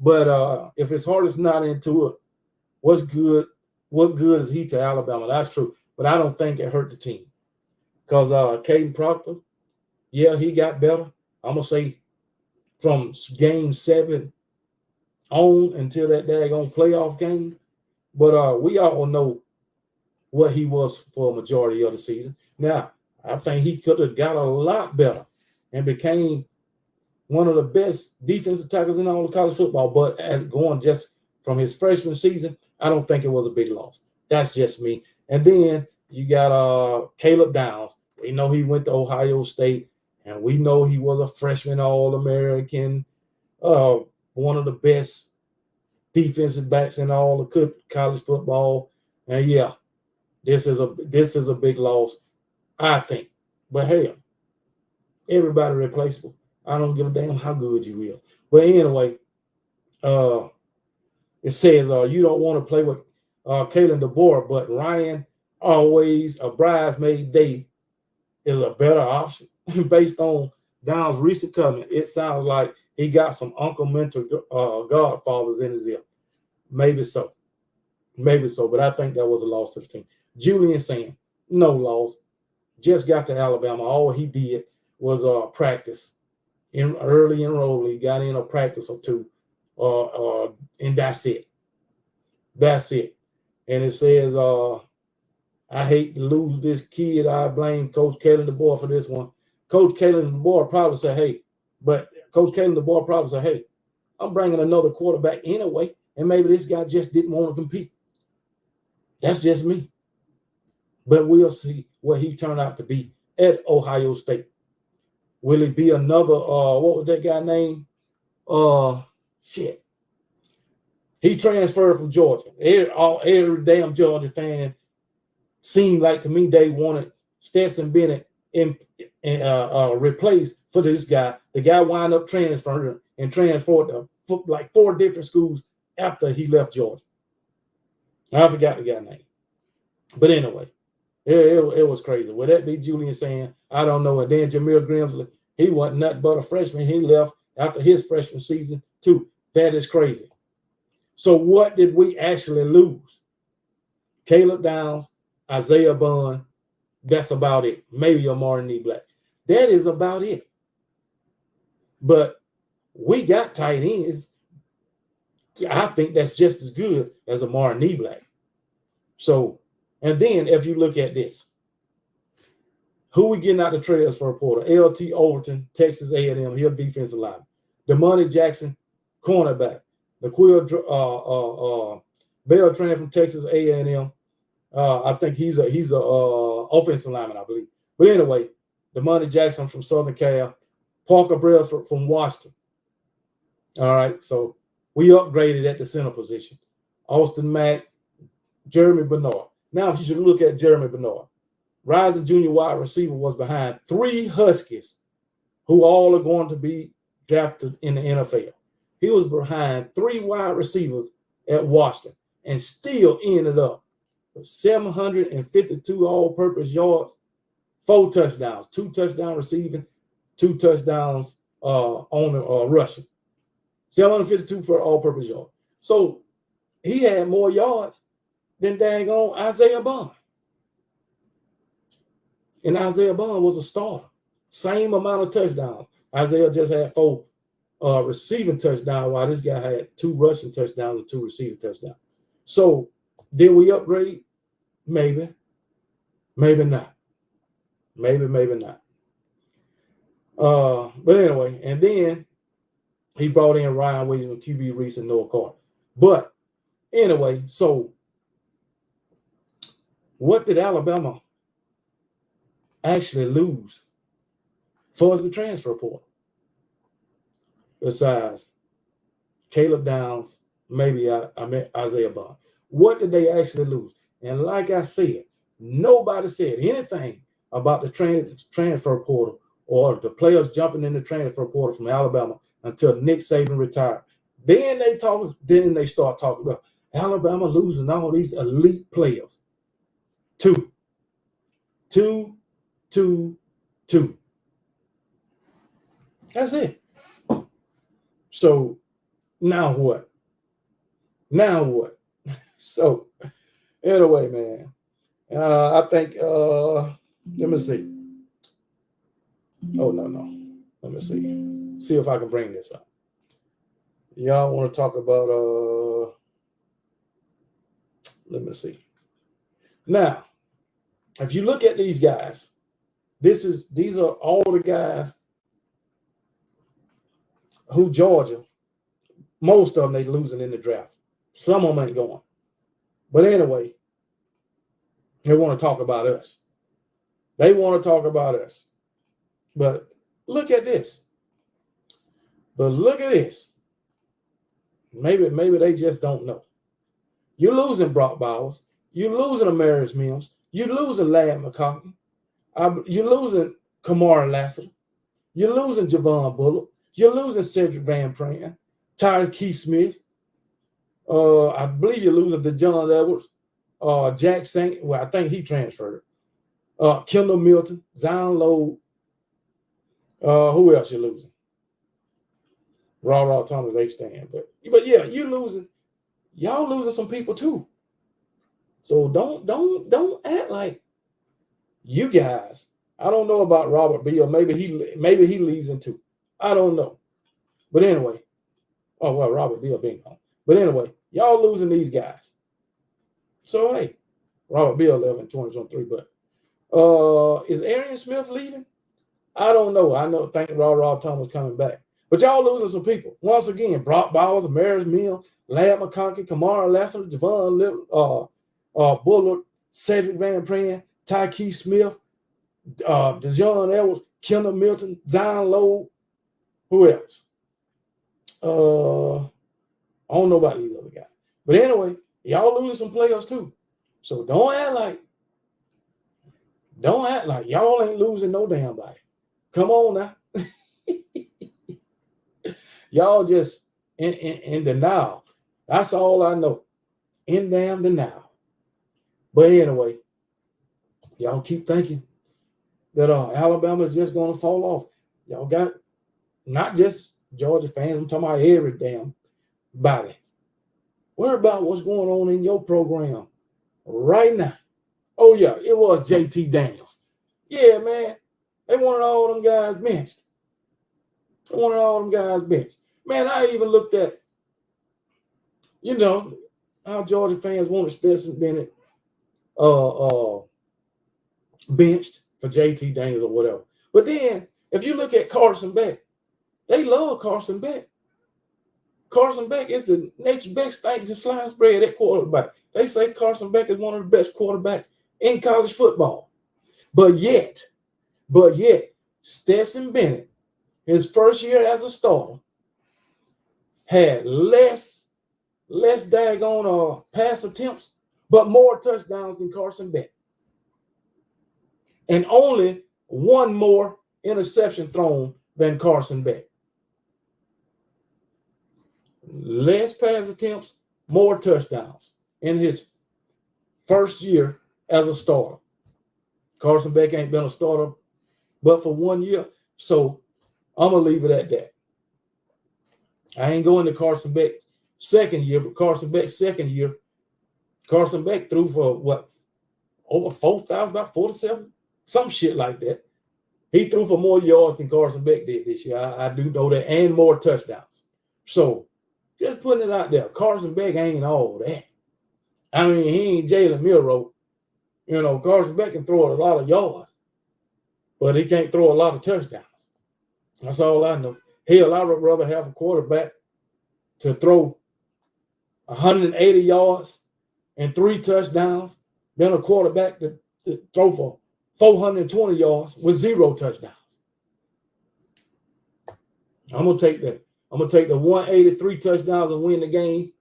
but if his heart is not into it, what good is he to Alabama? That's true. But I don't think it hurt the team. Because Caden Proctor, yeah, he got better. I'm going to say from game 7 on until that daggone playoff game. But we all know what he was for a majority of the season. Now, I think he could have got a lot better and became one of the best defensive tackles in all of college football. But as going just from his freshman season, I don't think it was a big loss. That's just me. And then you got Caleb Downs. We know he went to Ohio State, and we know he was a freshman All-American, one of the best defensive backs in all of college football. And yeah, this is a big loss, I think. But hey, everybody replaceable. I don't give a damn how good you is. But anyway, it says you don't want to play with Kalen DeBoer, but Ryan always a bridesmaid day is a better option. Based on Downs' recent comment, it sounds like he got some uncle mentor godfathers in his ear. Maybe so. But I think that was a loss to the team. Julian Sam, no loss. Just got to Alabama. All he did was practice. Early enroll. He got in a practice or two. And that's it. And it says, I hate to lose this kid. I blame Coach Kalen DeBoer for this one. Coach Kalen DeBoer probably said, hey, I'm bringing another quarterback anyway, and maybe this guy just didn't want to compete. That's just me. But we'll see what he turned out to be at Ohio State. Will it be another, what was that guy name? He transferred from Georgia. Every damn Georgia fan seemed like to me they wanted Stetson Bennett in replaced for this guy. The guy wound up transferring and transferred to like 4 different schools after he left Georgia. I forgot the guy's name. But anyway, it was crazy. Would that be Julian saying? I don't know. And then Jameer Grimsley, he wasn't nothing but a freshman. He left after his freshman season too. That is crazy. So what did we actually lose? Caleb Downs, Isaiah Bond. That's about it. Maybe Amari Black. That is about it. But We got tight ends. I think that's just as good as Amari Neblack. So, and then if you look at this, who we getting out the transfer portal? L.T. Overton, Texas A&M, he'll defensive lineman. DeMonte Jackson, cornerback. Naquil Beltran from Texas A&M. I think he's a offensive lineman, I believe. But anyway, DeMonte Jackson from Southern Cal, Parker Brailsford from Washington. All right, so we upgraded at the center position. Austin Mack, Jeremy Bernard. Now, if you should look at Jeremy Bernard, rising junior wide receiver, was behind 3 Huskies who all are going to be drafted in the NFL. He was behind 3 wide receivers at Washington and still ended up with 752 all-purpose yards, 4 touchdowns, 2 touchdowns receiving, 2 touchdowns on rushing. 752 for all-purpose yards. So he had more yards than daggone Isaiah Bond. And Isaiah Bond was a starter. Same amount of touchdowns. Isaiah just had 4 receiving touchdowns, while this guy had 2 rushing touchdowns and 2 receiving touchdowns. So did we upgrade? Maybe. Maybe not. Maybe not. But anyway, and then he brought in Ryan Williams, QB Reese, and Noah Carter. But anyway, so what did Alabama actually lose for the transfer portal? Besides Caleb Downs, maybe I meant Isaiah Bond. What did they actually lose? And like I said, nobody said anything about the transfer portal or the players jumping in the transfer portal from Alabama until Nick Saban retired. Then they start talking about Alabama losing all these elite players. 2. That's it. So now what? So anyway, man, I think let me see. Oh no. Let me see. See if I can bring this up. Y'all want to talk about let me see. Now, if you look at these guys, these are all the guys who Georgia, most of them they losing in the draft. Some of them ain't going. But anyway, they want to talk about us. But look at this. Maybe they just don't know. You're losing Brock Bowers. You're losing Amarius Mims. You're losing Ladd McConkey. You're losing Kamara Lassiter. You're losing Javon Bullock. You're losing Cedric Van Pran, Tyreek Smith. I believe you're losing DeJohn Edwards, Jack Saint. Well, I think he transferred. Kendall Milton, Zion Lowe. Who else you losing? Raw Thomas H-Stand. But yeah, you're losing. Y'all losing some people too. So don't act like you guys. I don't know about Robert Beal. Maybe he leaves in 2. I don't know. But anyway, Robert Beal being gone. But anyway, y'all losing these guys. So hey, Robert Beal left in 2023. But is Arian Smith leaving? I don't know. I think Raw Thomas coming back. But y'all losing some people. Once again, Brock Bowers, Amarius Mims, Ladd McConkey, Kamara Lassiter, Javon Bullard, Cedric Van Pran, Tyreek Smith, DeJohn Edwards, Kendall Milton, Zion Lowe. Who else? I don't know about these other guys. But anyway, y'all losing some players too. So don't act like y'all ain't losing no damn body. Come on now. Y'all just in denial. That's all I know. In damn denial. But anyway, y'all keep thinking that Alabama is just going to fall off. Y'all got not just Georgia fans. I'm talking about every damn body. Worry about what's going on in your program right now. Oh, yeah, it was JT Daniels. Yeah, man. They wanted all them guys benched. Man, I even looked at, how Georgia fans wanted Stetson Bennett benched for JT Daniels or whatever. But then, if you look at Carson Beck, they love Carson Beck. Carson Beck is the next best thing to sliced bread at quarterback. They say Carson Beck is one of the best quarterbacks in college football. But yet, Stetson Bennett, his first year as a starter, had less daggone pass attempts, but more touchdowns than Carson Beck. And only one more interception thrown than Carson Beck. Less pass attempts, more touchdowns in his first year as a starter. Carson Beck ain't been a starter but for 1 year, so I'm going to leave it at that. I ain't going to Carson Beck's second year, but Carson Beck's second year, Carson Beck threw for what? Over 4,000, about 47? Some shit like that. He threw for more yards than Carson Beck did this year. I do know that, and more touchdowns. So, just putting it out there, Carson Beck ain't all that. I mean, he ain't Jalen Milroe. Carson Beck can throw a lot of yards, but he can't throw a lot of touchdowns. That's all I know. Hell, I would rather have a quarterback to throw 180 yards and 3 touchdowns than a quarterback to throw for 420 yards with 0 touchdowns. I'm gonna take that. I'm gonna take the 183 touchdowns and win the game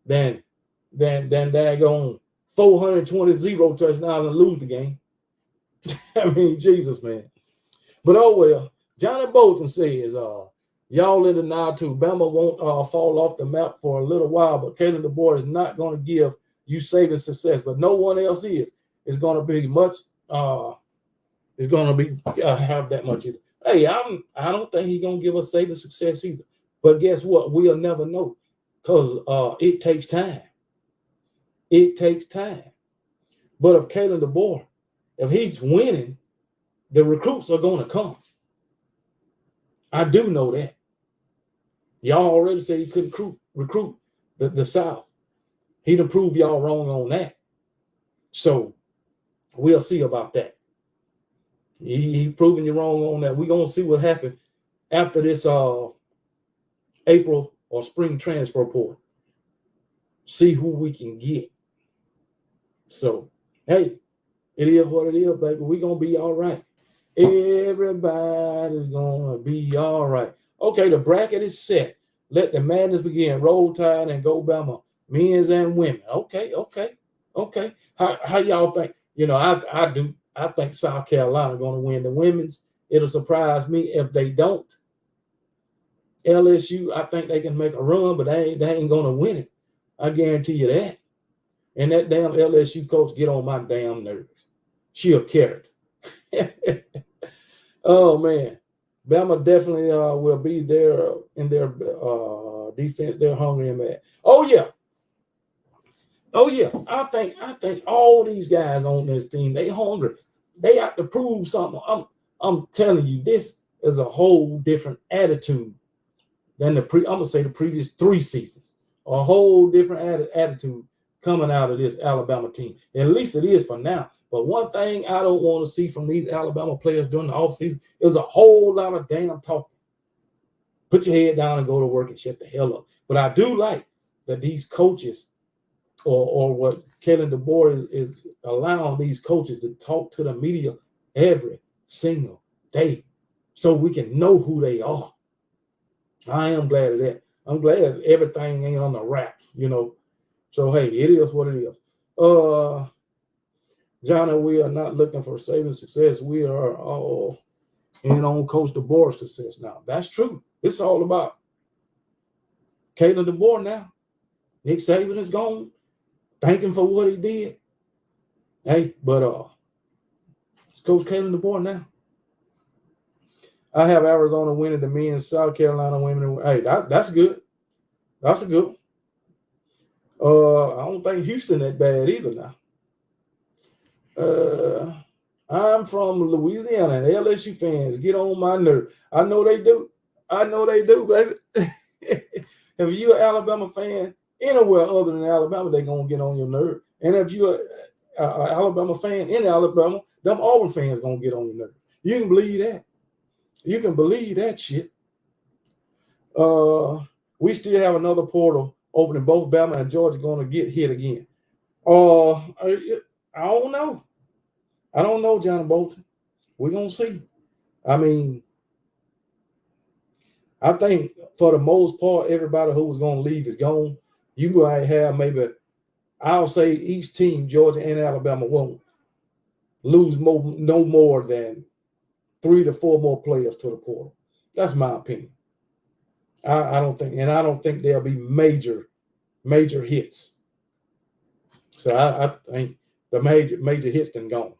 than daggone 420 0 touchdowns and lose the game. I mean, Jesus, man. But oh well. Johnny Bolton says, y'all in the now too. Bama won't fall off the map for a little while, but Kalen DeBoer is not going to give you saving success. But no one else is. It's going to be much. It's going to be have that much either. Hey, I don't think he's going to give us saving success either. But guess what? We'll never know because it takes time. It takes time. But if Kalen DeBoer, if he's winning, the recruits are going to come. I do know that. Y'all already said he couldn't recruit the South. He done proved y'all wrong on that. So we'll see about that. He proving you wrong on that. We're going to see what happens after this April or spring transfer portal. See who we can get. So, hey, it is what it is, baby. We're going to be all right. Everybody's going to be all right. Okay, the bracket is set. Let the madness begin. Roll Tide and go Bama. Men's and women. Okay. How y'all think? I think South Carolina going to win the women's. It'll surprise me if they don't. LSU, I think they can make a run, but they ain't going to win it. I guarantee you that. And that damn LSU coach get on my damn nerves. She a carrot. Oh, man. Bama definitely will be there in their defense. They're hungry and mad. Oh, yeah. I think all these guys on this team, they hungry. They have to prove something. I'm telling you, this is a whole different attitude than I'm going to say the previous 3 seasons. A whole different attitude coming out of this Alabama team. At least it is for now. But one thing I don't want to see from these Alabama players during the offseason is a whole lot of damn talking. Put your head down and go to work and shut the hell up. But I do like that these coaches or what Kalen DeBoer is allowing these coaches to talk to the media every single day so we can know who they are. I am glad of that. I'm glad everything ain't on the wraps, So, hey, it is what it is. Johnny, we are not looking for saving success. We are all in on Coach DeBoer's success now. That's true. It's all about Kalen DeBoer now. Nick Saban is gone. Thank him for what he did. Hey, but it's Coach Kalen DeBoer now. I have Arizona winning the men's, South Carolina women. Hey, that's good. That's a good one. I don't think Houston that bad either now. I'm from Louisiana, and LSU fans get on my nerve. I know they do, baby. if you're an Alabama fan anywhere other than Alabama, they're gonna get on your nerve. And if you're an Alabama fan in Alabama, them Auburn fans gonna get on your nerve. You can believe that. You can believe that shit. We still have another portal opening. Both Bama and Georgia going to get hit again. I don't know. I don't know, John Bolton. We're going to see. I mean, I think for the most part, everybody who was going to leave is gone. You might have maybe, I'll say each team, Georgia and Alabama, won't lose no more than 3 to 4 more players to the portal. That's my opinion. I don't think there'll be major hits. So I think the major hits done gone.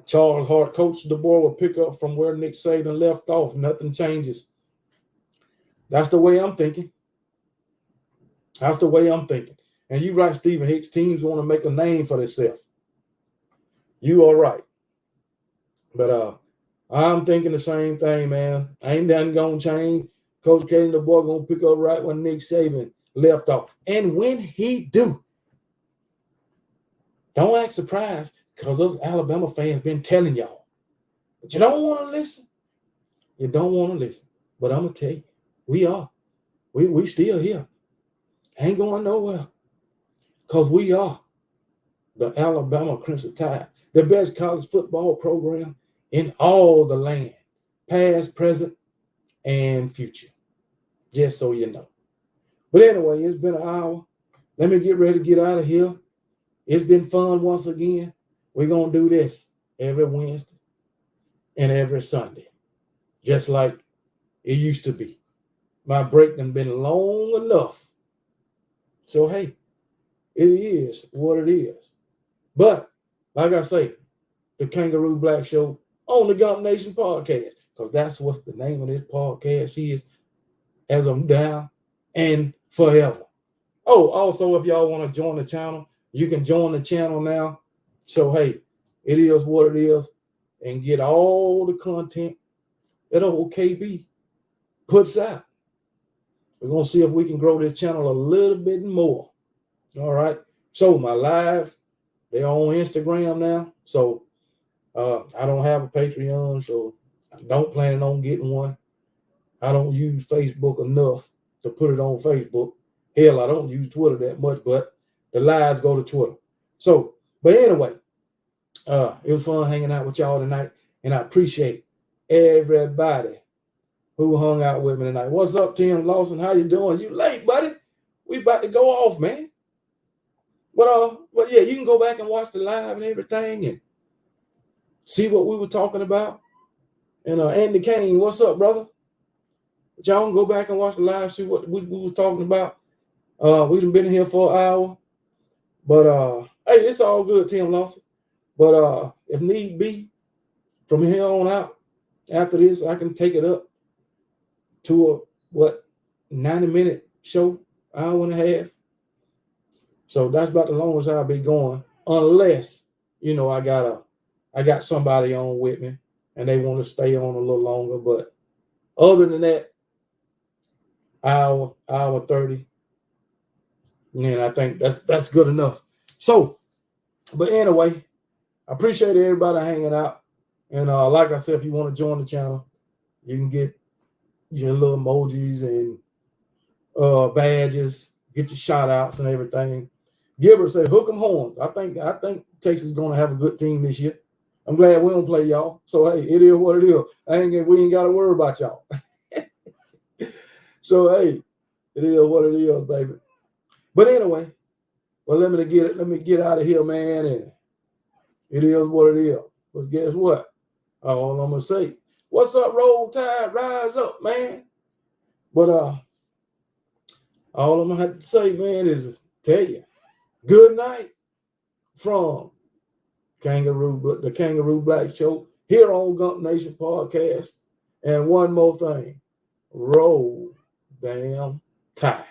Charles Hart, Coach DeBoer will pick up from where Nick Saban left off. Nothing changes. That's the way I'm thinking. That's the way I'm thinking. And you right, Stephen Hicks, teams want to make a name for themselves. You are right. But I'm thinking the same thing, man. Ain't nothing gonna change. Coach K and DeBoer gonna pick up right when Nick Saban left off. And when he do, don't act surprised, because those Alabama fans been telling y'all. But you don't want to listen. You don't want to listen. But I'm gonna tell you, we are. We still here. Ain't going nowhere. Because we are the Alabama Crimson Tide, the best college football program in all the land, past, present, and future. Just so you know. But anyway, it's been an hour. Let me get ready to get out of here. It's been fun once again. We're going to do this every Wednesday and every Sunday, just like it used to be. My break done been long enough. So, hey, it is what it is. But, like I say, the Kangaroo Black Show on the Gump Nation podcast, because that's what the name of this podcast is as of now and forever. Oh, also, if y'all want to join the channel, you can join the channel now. So, hey, it is what it is, and get all the content that old KB puts out. We're going to see if we can grow this channel a little bit more. All right. So, my lives, they're on Instagram now. So, I don't have a Patreon, so I don't plan on getting one. I don't use Facebook enough to put it on Facebook. Hell, I don't use Twitter that much, but the lives go to Twitter. So, but anyway, it was fun hanging out with y'all tonight, and I appreciate everybody who hung out with me tonight. What's up, Tim Lawson? How you doing? You late, buddy? We about to go off, man. But yeah, you can go back and watch the live and everything and see what we were talking about. And Andy Kane, what's up, brother? But y'all can go back and watch the live, see what we was talking about. We've been here for an hour. But hey, it's all good, Tim Lawson. But if need be, from here on out, after this, I can take it up to a 90-minute show, hour and a half. So that's about the longest I'll be going, unless, you know, I got somebody on with me and they want to stay on a little longer. But other than that, hour 30. And I think that's good enough. So, but anyway, I appreciate everybody hanging out. And like I said, if you want to join the channel, you can get your little emojis and badges, get your shout outs and everything. Gilbert said, hook 'em horns. I think Texas is going to have a good team this year. I'm glad we don't play y'all. So, hey, it is what it is. We ain't got to worry about y'all. So, hey, it is what it is, baby. But anyway, well, let me get out of here, man. And it is what it is. But guess what? All I'm going to say, what's up, Roll Tide? Rise up, man. But all I'm going to have to say, man, is tell you, good night from the Kangaroo Black Show here on Gump Nation Podcast. And one more thing, roll damn tide.